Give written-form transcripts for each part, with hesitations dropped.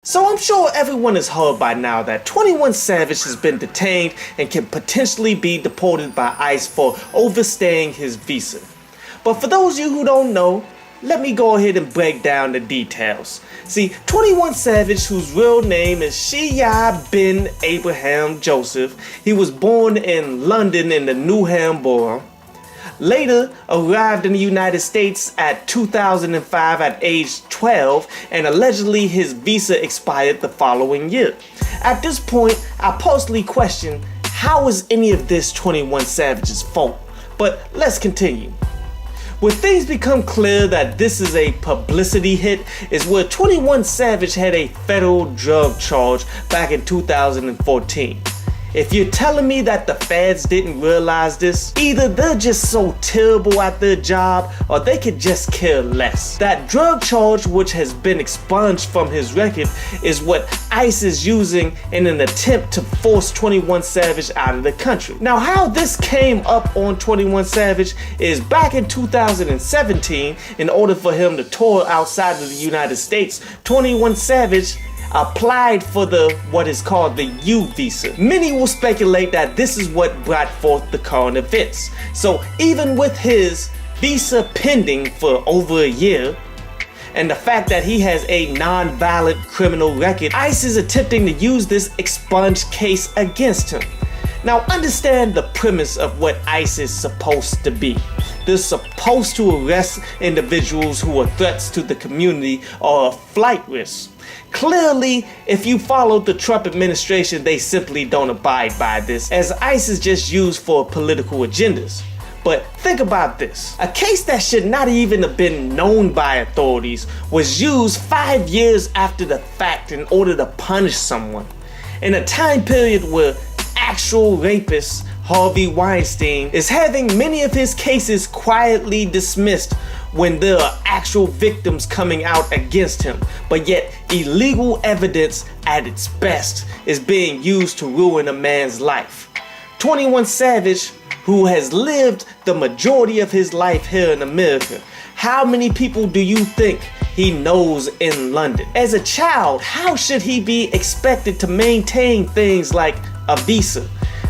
So I'm sure everyone has heard by now that 21 Savage has been detained and can potentially be deported by ICE for overstaying his visa. But for those of you who don't know, let me go ahead and break down the details. See, 21 Savage, whose real name is Shia bin Abraham Joseph, he was born in London in the Newham Borough. Later arrived in the United States at 2005 at age 12, and allegedly his visa expired the following year. At this point, I personally question how is any of this 21 Savage's fault, but let's continue. Where things become clear that this is a publicity hit is where 21 Savage had a federal drug charge back in 2014. If you're telling me that the feds didn't realize this, either they're just so terrible at their job or they could just care less. That drug charge, which has been expunged from his record, is what ICE is using in an attempt to force 21 Savage out of the country. Now, how this came up on 21 Savage is back in 2017, in order for him to tour outside of the United States, 21 Savage applied for what is called the U visa. Many will speculate that this is what brought forth the current events. So even with his visa pending for over a year, and the fact that he has a non-violent criminal record, ICE is attempting to use this expunged case against him. Now understand the premise of what ICE is supposed to be. They're supposed to arrest individuals who are threats to the community or a flight risk. Clearly, if you follow the Trump administration, they simply don't abide by this, as ICE is just used for political agendas. But think about this. A case that should not even have been known by authorities was used 5 years after the fact in order to punish someone. In a time period where actual rapist Harvey Weinstein is having many of his cases quietly dismissed when there are actual victims coming out against him, but yet illegal evidence at its best is being used to ruin a man's life. 21 Savage, who has lived the majority of his life here in America, how many people do you think he knows in London? As a child, how should he be expected to maintain things like a visa?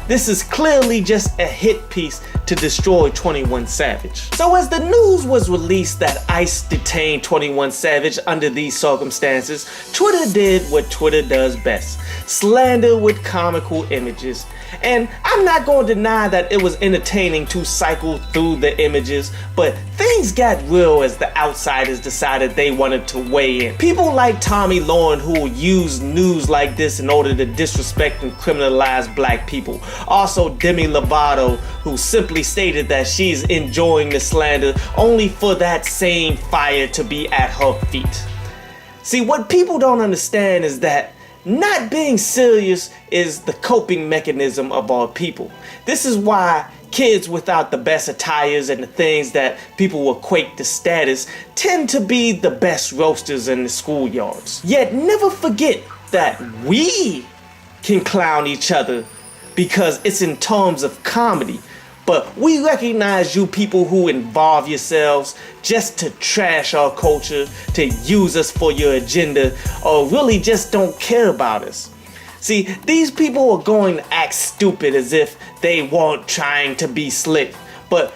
This is clearly just a hit piece to destroy 21 Savage. So as the news was released that ICE detained 21 Savage under these circumstances, Twitter did what Twitter does best: slander with comical images. And I'm not going to deny that it was entertaining to cycle through the images, but things got real as the outsiders decided they wanted to weigh in. People like Tommy Lauren, who use news like this in order to disrespect and criminalize black people. Also Demi Lovato, who simply stated that she's enjoying the slander only for that same fire to be at her feet. See, what people don't understand is that not being serious is the coping mechanism of our people. This is why kids without the best attires and the things that people equate to status tend to be the best roasters in the schoolyards. Yet never forget that we can clown each other because it's in terms of comedy. But we recognize you people who involve yourselves just to trash our culture, to use us for your agenda, or really just don't care about us. See, these people are going to act stupid as if they weren't trying to be slick, but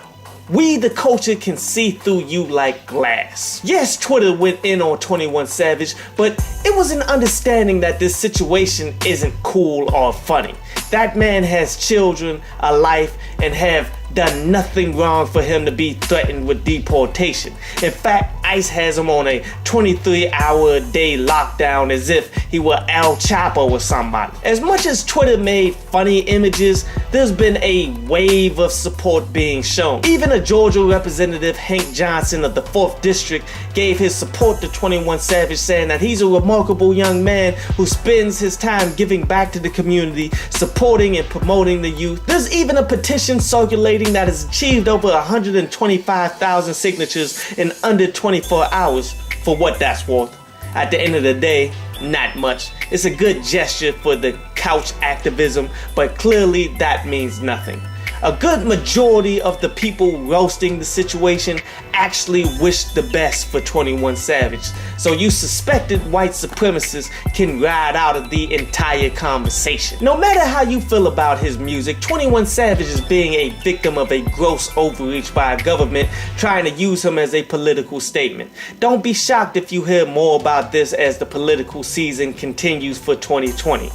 we, the culture, can see through you like glass. Yes, Twitter went in on 21 Savage, but it was an understanding that this situation isn't cool or funny. That man has children, a life, and have done nothing wrong for him to be threatened with deportation. In fact, ICE has him on a 23-hour-a-day lockdown as if he were El Chapo or somebody. As much as Twitter made funny images, there's been a wave of support being shown. Even a Georgia representative, Hank Johnson of the 4th District, gave his support to 21 Savage, saying that he's a remarkable young man who spends his time giving back to the community, supporting and promoting the youth. There's even a petition circulating that has achieved over 125,000 signatures in under 24 hours, for what that's worth. At the end of the day, not much. It's a good gesture for the couch activism, but clearly that means nothing. A good majority of the people roasting the situation actually wish the best for 21 Savage. So you suspected white supremacists can ride out of the entire conversation. No matter how you feel about his music, 21 Savage is being a victim of a gross overreach by a government trying to use him as a political statement. Don't be shocked if you hear more about this as the political season continues for 2020.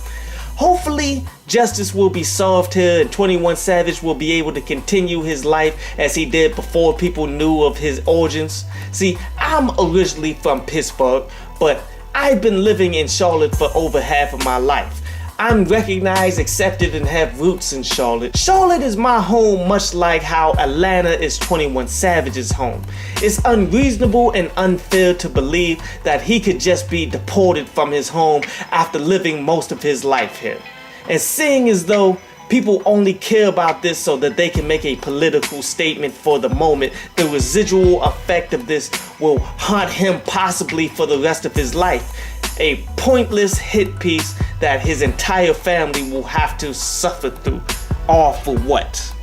Hopefully, justice will be solved here and 21 Savage will be able to continue his life as he did before people knew of his origins. See, I'm originally from Pittsburgh, but I've been living in Charlotte for over half of my life. I'm recognized, accepted, and have roots in Charlotte. Charlotte is my home, much like how Atlanta is 21 Savage's home. It's unreasonable and unfair to believe that he could just be deported from his home after living most of his life here. And seeing as though people only care about this so that they can make a political statement for the moment, the residual effect of this will haunt him possibly for the rest of his life. A pointless hit piece that his entire family will have to suffer through. All for what?